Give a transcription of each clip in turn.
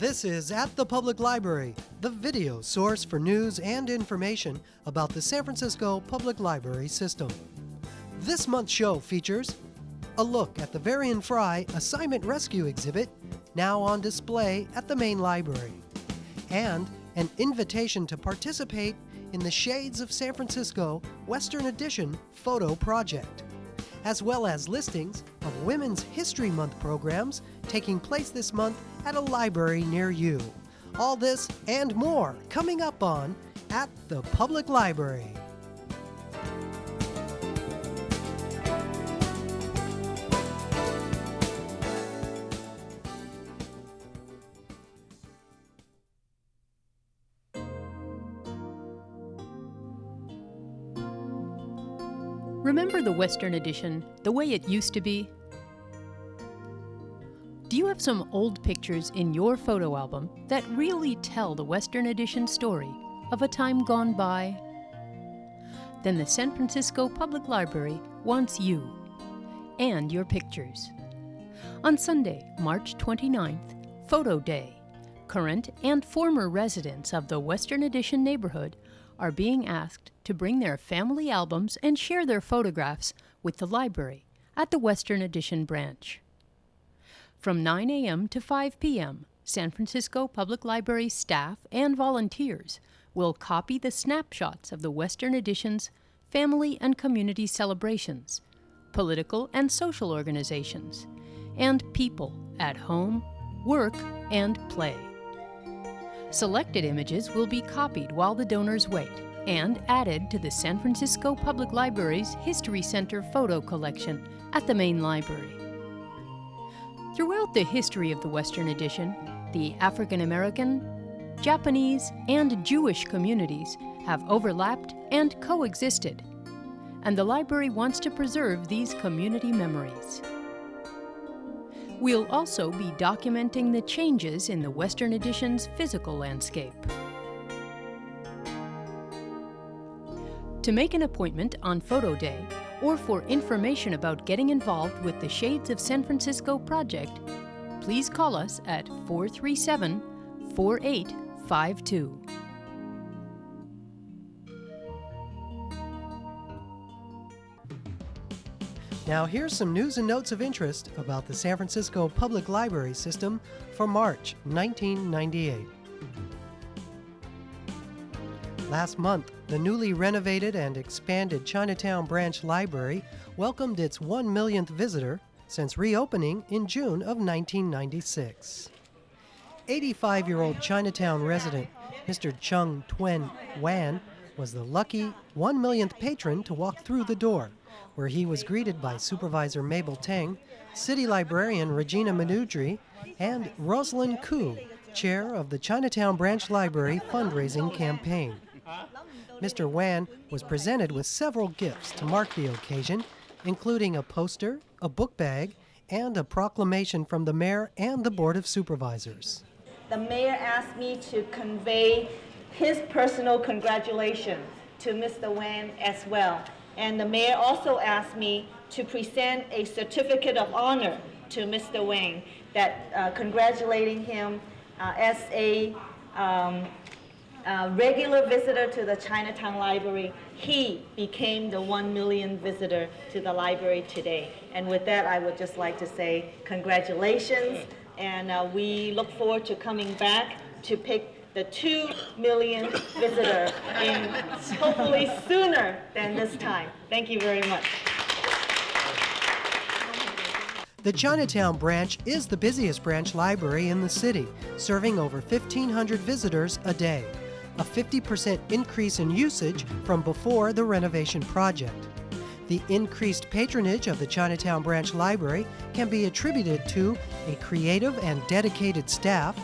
This is At the Public Library, the video source for news and information about the San Francisco Public Library system. This month's show features a look at the Varian Fry Assignment Rescue exhibit, now on display at the main library, and an invitation to participate in the Shades of San Francisco Western Edition photo project, as well as listings of Women's History Month programs taking place this month at a library near you. All this and more coming up on At the Public Library. Remember the Western Edition, the way it used to be? Do you have some old pictures in your photo album that really tell the Western Edition story of a time gone by? Then the San Francisco Public Library wants you and your pictures. On Sunday, March 29th, Photo Day, current and former residents of the Western Edition neighborhood are being asked to bring their family albums and share their photographs with the library at the Western Edition branch. From 9 a.m. to 5 p.m., San Francisco Public Library staff and volunteers will copy the snapshots of the Western Edition's family and community celebrations, political and social organizations, and people at home, work, and play. Selected images will be copied while the donors wait and added to the San Francisco Public Library's History Center photo collection at the main library. Throughout the history of the Western Edition, the African American, Japanese, and Jewish communities have overlapped and coexisted, and the library wants to preserve these community memories. We'll also be documenting the changes in the Western Edition's physical landscape. To make an appointment on Photo Day, or for information about getting involved with the Shades of San Francisco project, please call us at 437-4852. Now here's some news and notes of interest about the San Francisco Public Library system for March 1998. Last month, the newly renovated and expanded Chinatown Branch Library welcomed its 1 millionth visitor since reopening in June of 1996. 85-year-old Chinatown resident Mr. Chung Tuen Wan was the lucky 1 millionth patron to walk through the door, where he was greeted by Supervisor Mabel Tang, City Librarian Regina Manudri, and Rosalind Koo, chair of the Chinatown Branch Library fundraising campaign. Mr. Wan was presented with several gifts to mark the occasion, including a poster, a book bag, and a proclamation from the mayor and the Board of Supervisors. The mayor asked me to convey his personal congratulations to Mr. Wan as well. And the mayor also asked me to present a certificate of honor to Mr. Wang, that congratulating him as a regular visitor to the Chinatown Library. He became the 1 million visitor to the library today. And with that, I would just like to say congratulations, and we look forward to coming back to pick the 2 millionth visitor in hopefully sooner than this time. Thank you very much. The Chinatown Branch is the busiest branch library in the city, serving over 1,500 visitors a day, a 50% increase in usage from before the renovation project. The increased patronage of the Chinatown Branch Library can be attributed to a creative and dedicated staff,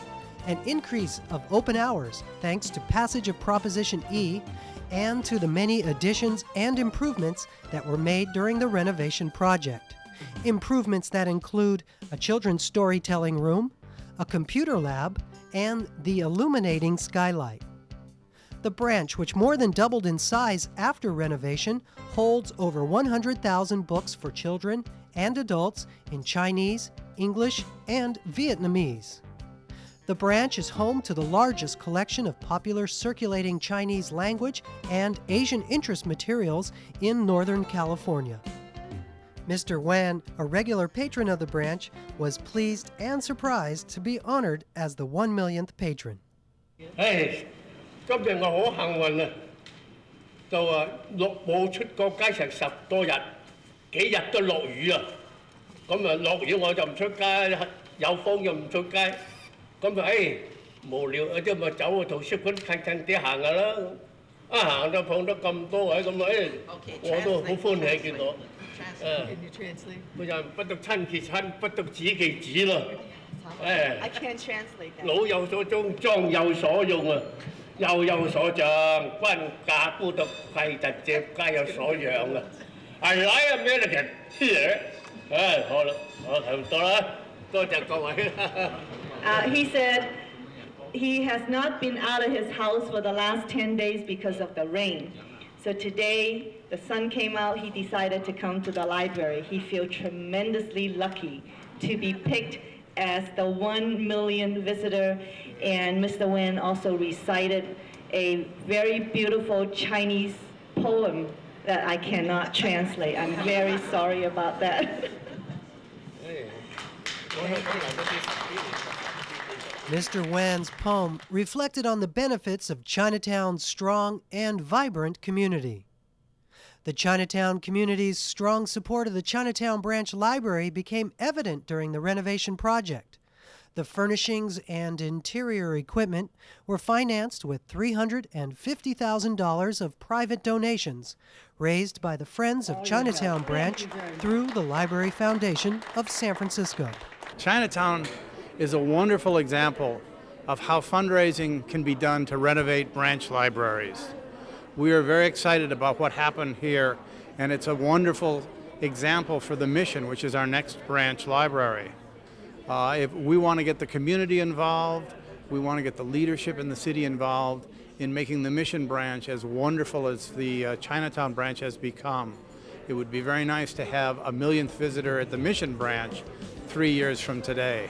an increase of open hours thanks to passage of Proposition E, and to the many additions and improvements that were made during the renovation project. Improvements that include a children's storytelling room, a computer lab, and the illuminating skylight. The branch, which more than doubled in size after renovation, holds over 100,000 books for children and adults in Chinese, English, and Vietnamese. The branch is home to the largest collection of popular circulating Chinese language and Asian interest materials in Northern California. Mr. Wan, a regular patron of the branch, was pleased and surprised to be honored as the 1 millionth patron. 今日我好幸運啊！就冇出過街成10多日，幾日都落雨啊！咁啊落雨我就唔出街，有風又唔出街，咁就無聊啊，即咪走去圖書館近啲行下啦。行到碰到咁多位咁我都好歡喜見到。佢就不得親其親，不得己其己咯。I can't translate that. 老有所終，壯有所用啊！又有所長，君家不得廢疾者，皆有所養啊！ I like American here. 好啦，我睇唔多啦，多謝各位。He said he has not been out of his house for the last 10 days because of the rain. So today, the sun came out, he decided to come to the library. He feels tremendously lucky to be picked as the 1 millionth visitor, and Mr. Wen also recited a very beautiful Chinese poem that I cannot translate. I'm very sorry about that. Mr. Wan's poem reflected on the benefits of Chinatown's strong and vibrant community. The Chinatown community's strong support of the Chinatown Branch Library became evident during the renovation project. The furnishings and interior equipment were financed with $350,000 of private donations raised by the Friends of Chinatown Branch through the Library Foundation of San Francisco. Chinatown is a wonderful example of how fundraising can be done to renovate branch libraries. We are very excited about what happened here, and it's a wonderful example for the mission, which is our next branch library. If we want to get the community involved, we want to get the leadership in the city involved in making the mission branch as wonderful as the Chinatown branch has become. It would be very nice to have a millionth visitor at the mission branch 3 years from today.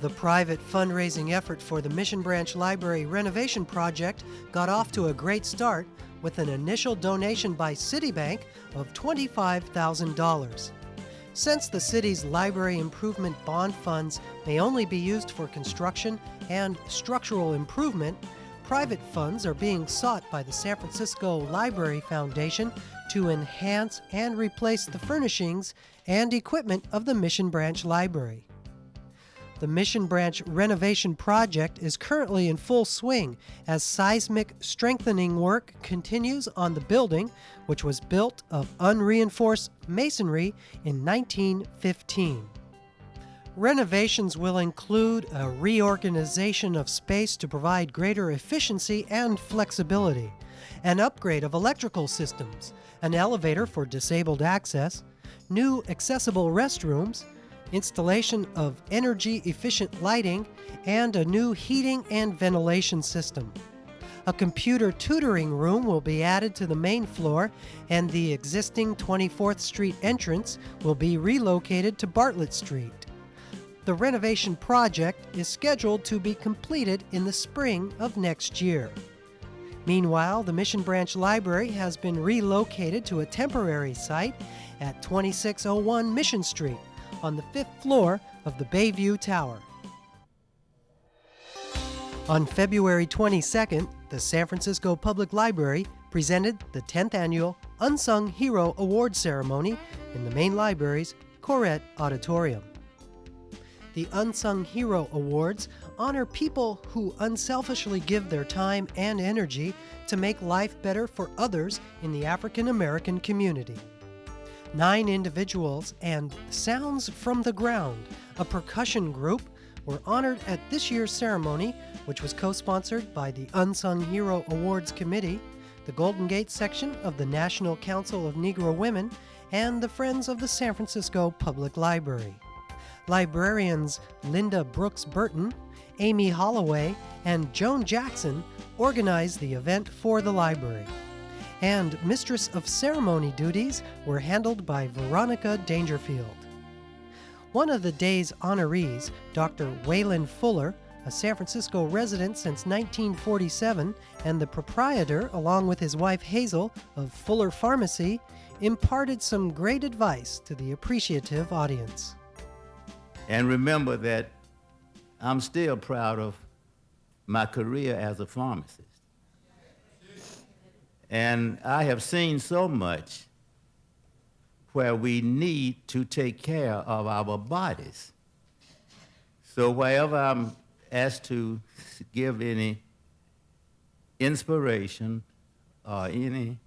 The private fundraising effort for the Mission Branch Library renovation project got off to a great start with an initial donation by Citibank of $25,000. Since the city's library improvement bond funds may only be used for construction and structural improvement, private funds are being sought by the San Francisco Library Foundation to enhance and replace the furnishings and equipment of the Mission Branch Library. The Mission Branch renovation project is currently in full swing as seismic strengthening work continues on the building, which was built of unreinforced masonry in 1915. Renovations will include a reorganization of space to provide greater efficiency and flexibility, an upgrade of electrical systems, an elevator for disabled access, new accessible restrooms, installation of energy-efficient lighting, and a new heating and ventilation system. A computer tutoring room will be added to the main floor, and the existing 24th Street entrance will be relocated to Bartlett Street. The renovation project is scheduled to be completed in the spring of next year. Meanwhile, the Mission Branch Library has been relocated to a temporary site at 2601 Mission Street, on the 5th floor of the Bayview Tower. On February 22nd, the San Francisco Public Library presented the 10th annual Unsung Hero Awards ceremony in the main library's Corette Auditorium. The Unsung Hero Awards honor people who unselfishly give their time and energy to make life better for others in the African American community. 9 individuals and Sounds from the Ground, a percussion group, were honored at this year's ceremony, which was co-sponsored by the Unsung Hero Awards Committee, the Golden Gate section of the National Council of Negro Women, and the Friends of the San Francisco Public Library. Librarians Linda Brooks Burton, Amy Holloway, and Joan Jackson organized the event for the library. And Mistress of Ceremony duties were handled by Veronica Dangerfield. One of the day's honorees, Dr. Waylon Fuller, a San Francisco resident since 1947 and the proprietor, along with his wife Hazel, of Fuller Pharmacy, imparted some great advice to the appreciative audience. And remember that I'm still proud of my career as a pharmacist. And I have seen so much where we need to take care of our bodies. So wherever I'm asked to give any inspiration or any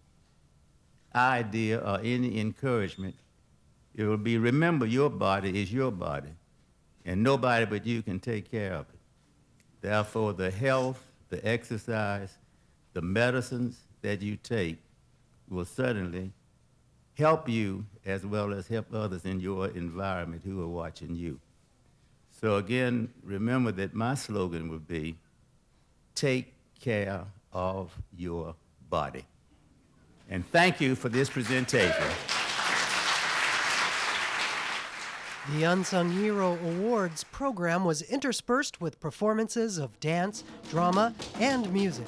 idea or any encouragement, it will be, remember, your body is your body, and nobody but you can take care of it. Therefore, the health, the exercise, the medicines that you take will certainly help you as well as help others in your environment who are watching you. So again, remember that my slogan would be, take care of your body. And thank you for this presentation. The Unsung Hero Awards program was interspersed with performances of dance, drama, and music,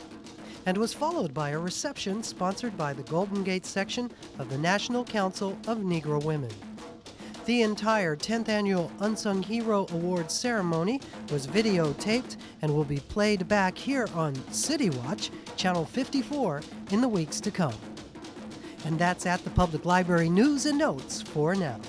and was followed by a reception sponsored by the Golden Gate section of the National Council of Negro Women. The entire 10th Annual Unsung Hero Awards ceremony was videotaped and will be played back here on City Watch, Channel 54, in the weeks to come. And that's at the Public Library News and Notes for now.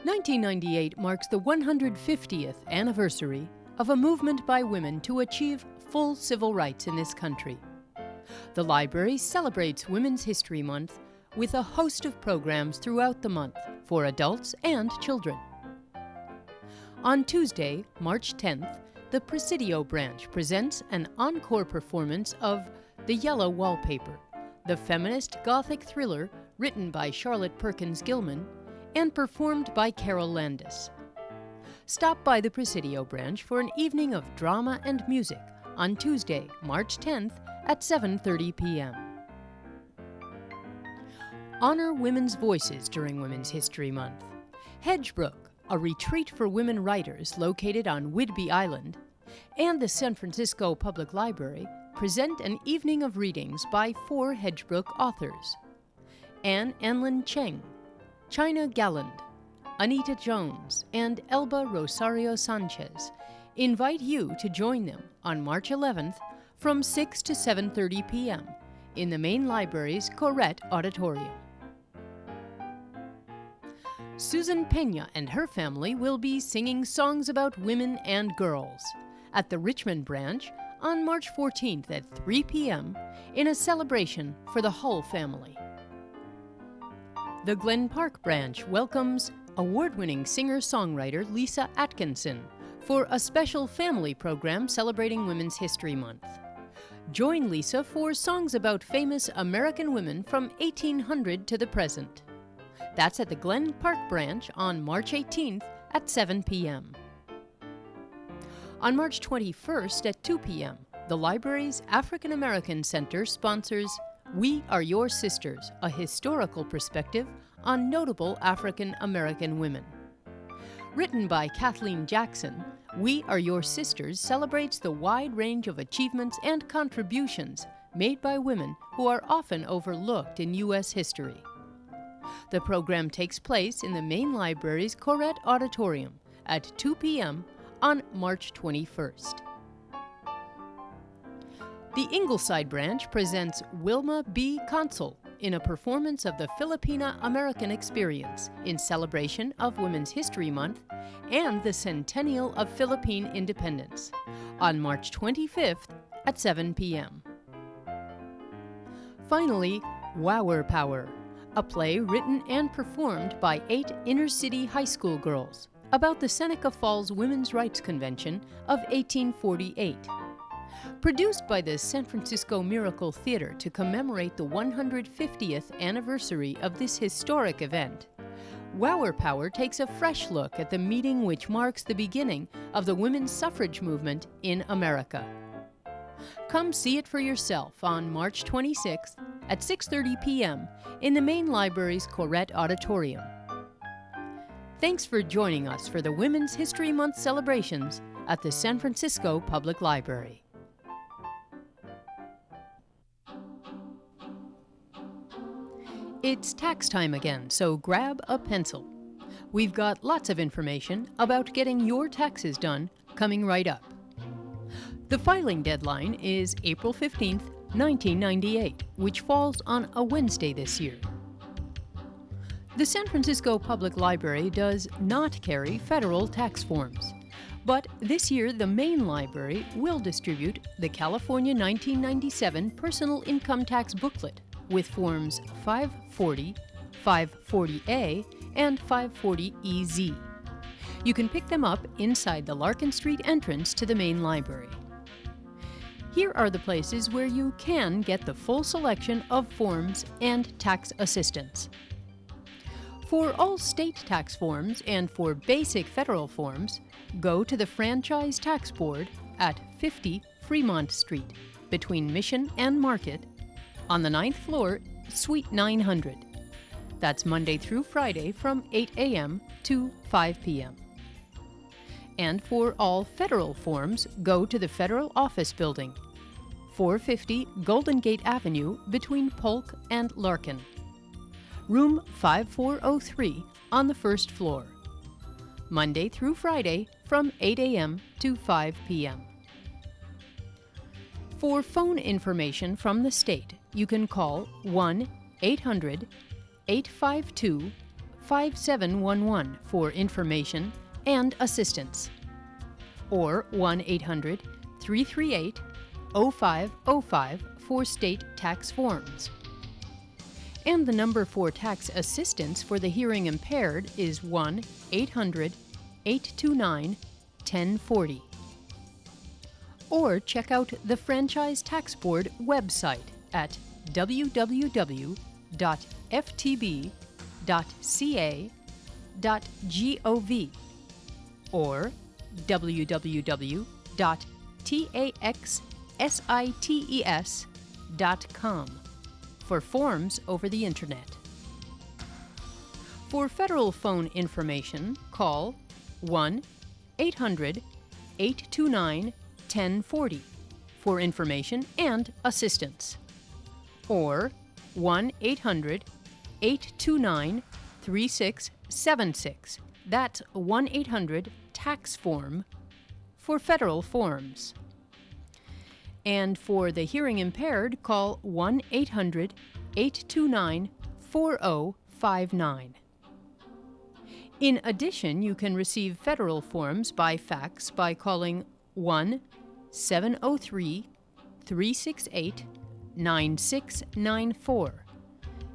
(1998) marks the 150th anniversary of a movement by women to achieve full civil rights in this country. The library celebrates Women's History Month with a host of programs throughout the month for adults and children. On Tuesday, March 10th, the Presidio Branch presents an encore performance of The Yellow Wallpaper, the feminist Gothic thriller written by Charlotte Perkins Gilman and performed by Carol Landis. Stop by the Presidio Branch for an evening of drama and music on Tuesday, March 10th at 7:30 p.m. Honor women's voices during Women's History Month. Hedgebrook, a retreat for women writers located on Whidbey Island, and the San Francisco Public Library present an evening of readings by 4 Hedgebrook authors: Anne Anlin Cheng, China Galland, Anita Jones, and Elba Rosario Sanchez invite you to join them on March 11th from 6 to 7:30 p.m. in the main library's Corrette Auditorium. Susan Pena and her family will be singing songs about women and girls at the Richmond Branch on March 14th at 3 p.m. in a celebration for the whole family. The Glen Park Branch welcomes award-winning singer-songwriter Lisa Atkinson for a special family program celebrating Women's History Month. Join Lisa for songs about famous American women from 1800 to the present. That's at the Glen Park Branch on March 18th at 7 p.m. On March 21st at 2 p.m., the library's African American Center sponsors We Are Your Sisters, a historical perspective on notable African American women. Written by Kathleen Jackson, We Are Your Sisters celebrates the wide range of achievements and contributions made by women who are often overlooked in U.S. history. The program takes place in the main library's Corrette Auditorium at 2 p.m. on March 21st. The Ingleside Branch presents Wilma B. Consul in a performance of the Filipina American Experience in celebration of Women's History Month and the centennial of Philippine independence on March 25th at 7 p.m. Finally, Wower Power, a play written and performed by 8 inner-city high school girls about the Seneca Falls Women's Rights Convention of 1848. Produced by the San Francisco Miracle Theater to commemorate the 150th anniversary of this historic event, Wower Power takes a fresh look at the meeting which marks the beginning of the women's suffrage movement in America. Come see it for yourself on March 26th at 6:30 p.m. in the main library's Corrette Auditorium. Thanks for joining us for the Women's History Month celebrations at the San Francisco Public Library. It's tax time again, so grab a pencil. We've got lots of information about getting your taxes done coming right up. The filing deadline is April 15th, 1998, which falls on a Wednesday this year. The San Francisco Public Library does not carry federal tax forms, but this year the main library will distribute the California 1997 Personal Income Tax Booklet with Forms 540, 540A, and 540EZ. You can pick them up inside the Larkin Street entrance to the main library. Here are the places where you can get the full selection of forms and tax assistance. For all state tax forms and for basic federal forms, go to the Franchise Tax Board at 50 Fremont Street, between Mission and Market, on the 9th floor, Suite 900. That's Monday through Friday from 8 a.m. to 5 p.m. And for all federal forms, go to the Federal Office Building, 450 Golden Gate Avenue between Polk and Larkin. Room 5403 on the first floor. Monday through Friday from 8 a.m. to 5 p.m. For phone information from the state, you can call 1-800-852-5711 for information and assistance, or 1-800-338-0505 for state tax forms. And the number for tax assistance for the hearing impaired is 1-800-829-1040. Or check out the Franchise Tax Board website at www.ftb.ca.gov or www.taxsites.com for forms over the internet. For federal phone information, call 1-800-829-1040 for information and assistance, or 1-800-829-3676. That's 1-800-TAX-FORM for federal forms. And for the hearing impaired, call 1-800-829-4059. In addition, you can receive federal forms by fax by calling 1-703-368-9694.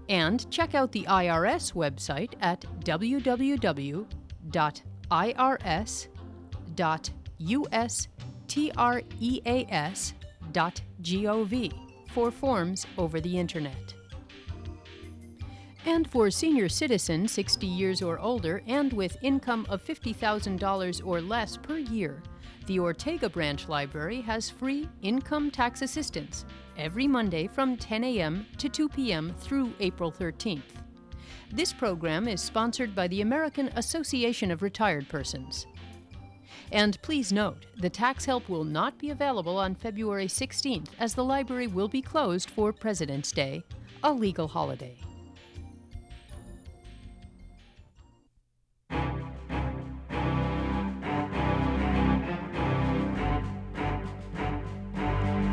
And check out the IRS website at www.irs.ustreas.gov for forms over the internet. And for senior citizens 60 years or older and with income of $50,000 or less per year, the Ortega Branch Library has free income tax assistance every Monday from 10 a.m. to 2 p.m. through April 13th. This program is sponsored by the American Association of Retired Persons. And please note, the tax help will not be available on February 16th as the library will be closed for President's Day, a legal holiday.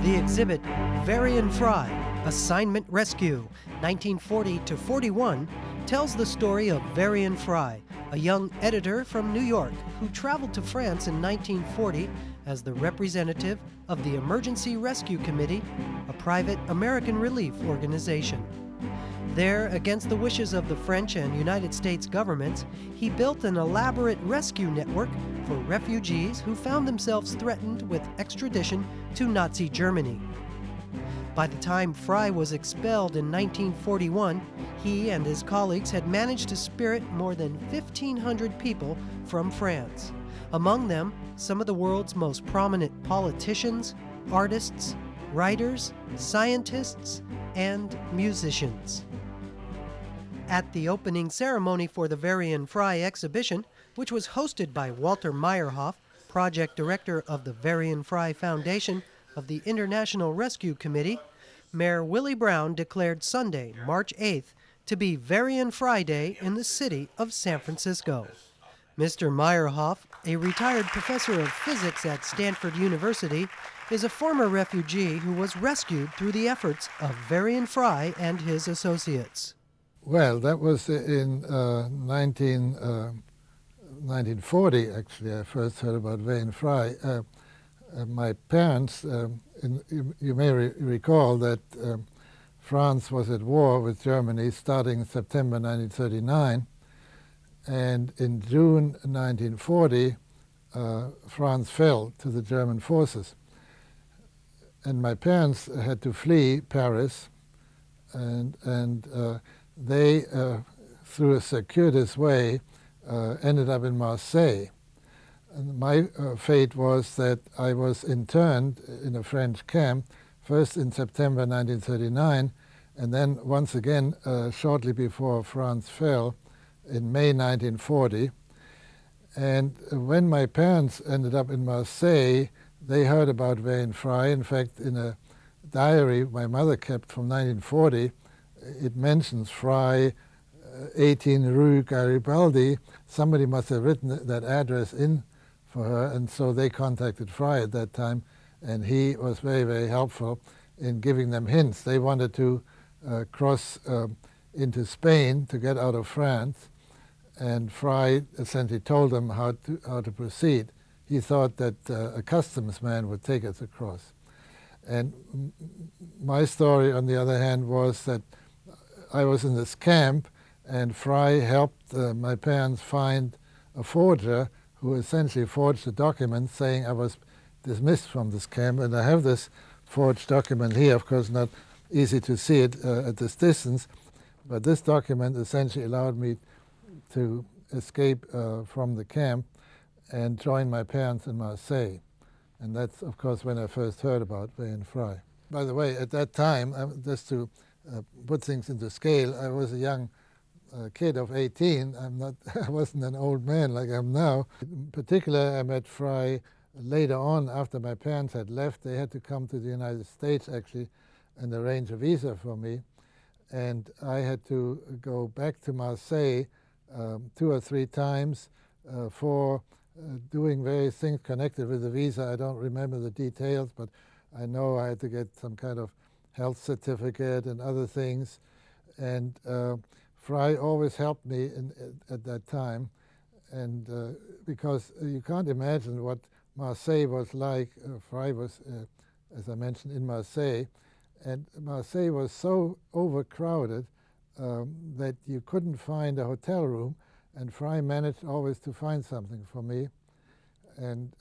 The exhibit Varian Fry Assignment Rescue, 1940 to 41, tells the story of Varian Fry, a young editor from New York who traveled to France in 1940 as the representative of the Emergency Rescue Committee, a private American relief organization. There, against the wishes of the French and United States governments, he built an elaborate rescue network for refugees who found themselves threatened with extradition to Nazi Germany. By the time Fry was expelled in 1941, he and his colleagues had managed to spirit more than 1,500 people from France. Among them, some of the world's most prominent politicians, artists, writers, scientists, and musicians. At the opening ceremony for the Varian Fry exhibition, which was hosted by Walter Meyerhof, project director of the Varian Fry Foundation of the International Rescue Committee, Mayor Willie Brown declared Sunday, March 8th, to be Varian Fry Day in the city of San Francisco. Mr. Meyerhof, a retired professor of physics at Stanford University, is a former refugee who was rescued through the efforts of Varian Fry and his associates. Well, that was in 1940, actually. I first heard about Varian Fry. My parents, you may recall that France was at war with Germany starting September 1939. And in June 1940, France fell to the German forces. And my parents had to flee Paris, and they, through a circuitous way, ended up in Marseille. And my fate was that I was interned in a French camp, first in September 1939, and then once again shortly before France fell in May 1940. And when my parents ended up in Marseille, they heard about Varian Fry. In fact, in a diary my mother kept from 1940, it mentions Fry, 18 Rue Garibaldi. Somebody must have written that address in for her, and so they contacted Fry at that time, and he was very, very helpful in giving them hints. They wanted to cross into Spain to get out of France, and Fry essentially told them how to proceed. He thought that a customs man would take us across. And my story, on the other hand, was that I was in this camp, and Fry helped my parents find a forger who essentially forged a document saying I was dismissed from this camp. And I have this forged document here, of course not easy to see it at this distance, but this document essentially allowed me to escape from the camp and join my parents in Marseille. And that's, of course, when I first heard about Varian Fry. By the way, at that time, just to put things into scale, I was a young kid of 18. I wasn't an old man like I'm now. In particular, I met Fry later on after my parents had left. They had to come to the United States, actually, and arrange a visa for me. And I had to go back to Marseille 2 or 3 times for doing various things connected with the visa. I don't remember the details, but I know I had to get some kind of health certificate and other things. And Fry always helped me at that time. And because you can't imagine what Marseille was like. Fry was, as I mentioned, in Marseille. And Marseille was so overcrowded that you couldn't find a hotel room, and Fry managed always to find something for me. And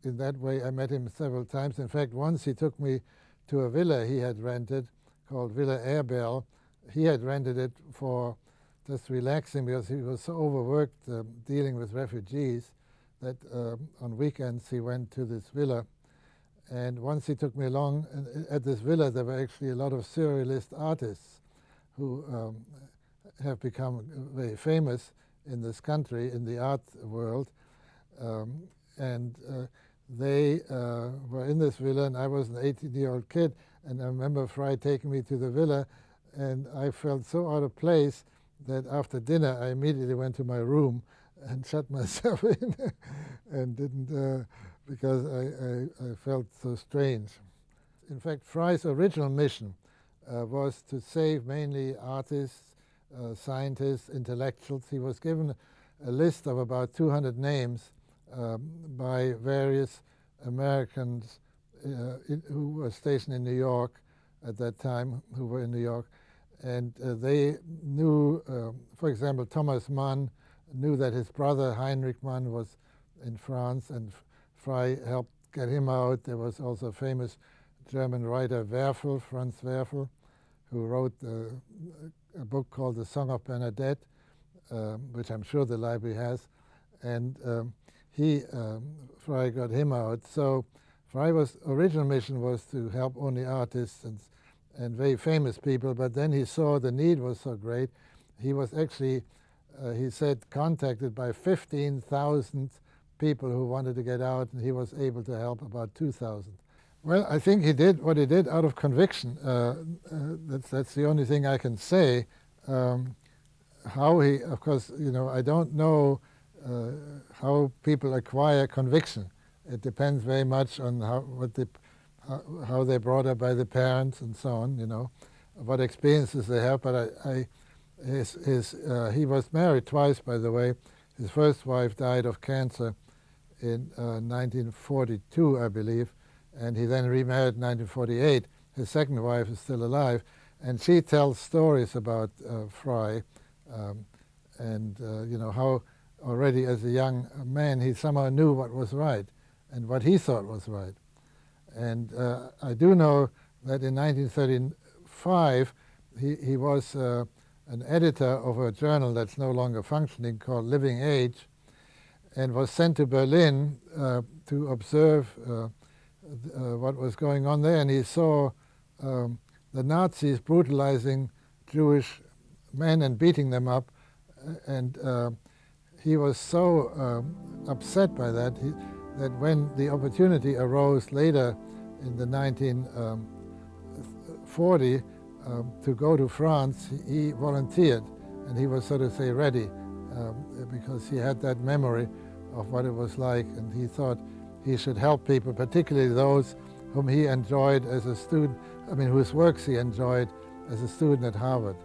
in that way, I met him several times. In fact, once he took me to a villa he had rented called Villa Airbel. He had rented it for just relaxing because he was so overworked dealing with refugees that on weekends he went to this villa. And once he took me along, and at this villa there were actually a lot of surrealist artists who have become very famous in this country, in the art world. They were in this villa, and I was an 18-year-old kid. And I remember Fry taking me to the villa, and I felt so out of place that after dinner I immediately went to my room and shut myself in and didn't, because I felt so strange. In fact, Fry's original mission was to save mainly artists, scientists, intellectuals. He was given a list of about 200 names by various Americans who were stationed in New York at that time, who were in New York. And they knew, for example, Thomas Mann knew that his brother Heinrich Mann was in France, and Fry helped get him out. There was also a famous German writer, Werfel, Franz Werfel, who wrote a book called The Song of Bernadette, which I'm sure the library has. And Fry got him out. So Fry's original mission was to help only artists and very famous people, but then he saw the need was so great he was actually, he said, contacted by 15,000 people who wanted to get out, and he was able to help about 2,000. Well, I think he did what he did out of conviction. That's the only thing I can say. How he, of course, I don't know how people acquire conviction. It depends very much on how they're brought up by the parents and so on, what experiences they have. But he was married twice, by the way. His first wife died of cancer in 1942, I believe, and he then remarried in 1948. His second wife is still alive, and she tells stories about Fry, and how already as a young man he somehow knew what was right and what he thought was right. And I do know that in 1935 he was an editor of a journal that's no longer functioning called Living Age, and was sent to Berlin to observe what was going on there. And he saw the Nazis brutalizing Jewish men and beating them up, and he was so upset by that that when the opportunity arose later in the 1940 to go to France, he volunteered, and he was, so to say, ready because he had that memory of what it was like, and he thought he should help people, particularly those whom he enjoyed as a student, whose works he enjoyed as a student at Harvard.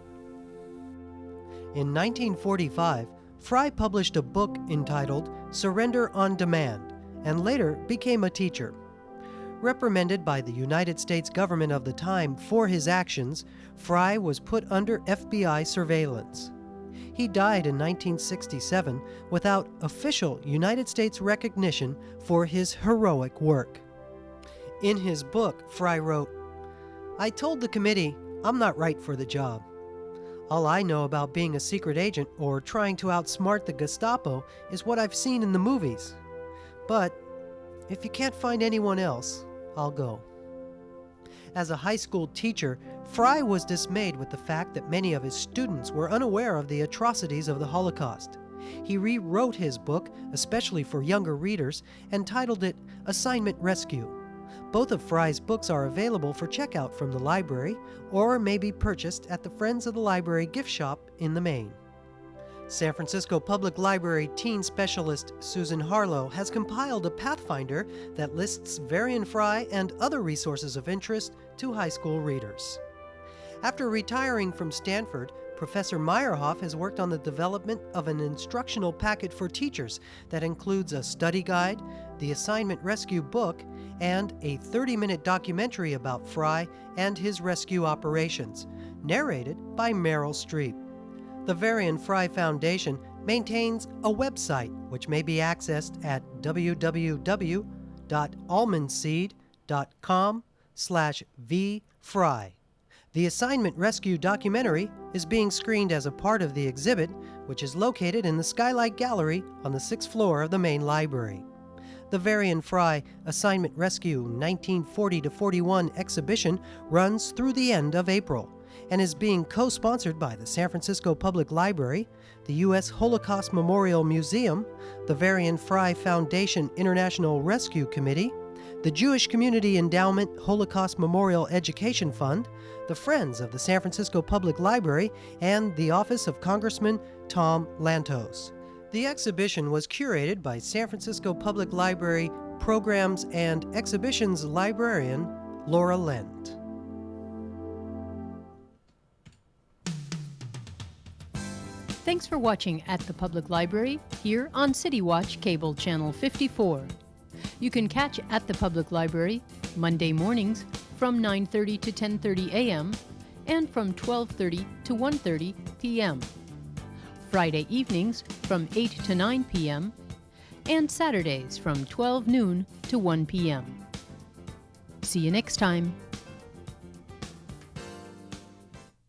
In 1945, Fry published a book entitled Surrender on Demand, and later became a teacher. Reprimanded by the United States government of the time for his actions, Fry was put under FBI surveillance. He died in 1967 without official United States recognition for his heroic work. In his book, Fry wrote, "I told the committee I'm not right for the job. All I know about being a secret agent or trying to outsmart the Gestapo is what I've seen in the movies. But if you can't find anyone else, I'll go." As a high school teacher, Fry was dismayed with the fact that many of his students were unaware of the atrocities of the Holocaust. He rewrote his book, especially for younger readers, and titled it Assignment Rescue. Both of Fry's books are available for checkout from the library or may be purchased at the Friends of the Library gift shop in the Main. San Francisco Public Library teen specialist Susan Harlow has compiled a pathfinder that lists Varian Fry and other resources of interest to high school readers. After retiring from Stanford, Professor Meyerhof has worked on the development of an instructional packet for teachers that includes a study guide, the Assignment Rescue book, and a 30-minute documentary about Fry and his rescue operations, narrated by Meryl Streep. The Varian Fry Foundation maintains a website which may be accessed at www.almondseed.com/vfry. The Assignment Rescue documentary is being screened as a part of the exhibit, which is located in the Skylight Gallery on the 6th floor of the main library. The Varian Fry Assignment Rescue 1940-41 exhibition runs through the end of April and is being co-sponsored by the San Francisco Public Library, the U.S. Holocaust Memorial Museum, the Varian Fry Foundation International Rescue Committee, the Jewish Community Endowment Holocaust Memorial Education Fund, the Friends of the San Francisco Public Library, and the Office of Congressman Tom Lantos. The exhibition was curated by San Francisco Public Library Programs and Exhibitions librarian Laura Lent. Thanks for watching At the Public Library here on CityWatch Cable Channel 54. You can catch At the Public Library Monday mornings from 9:30 to 10:30 a.m. and from 12:30 to 1:30 p.m. Friday evenings from 8 to 9 p.m. and Saturdays from 12 noon to 1 p.m. See you next time.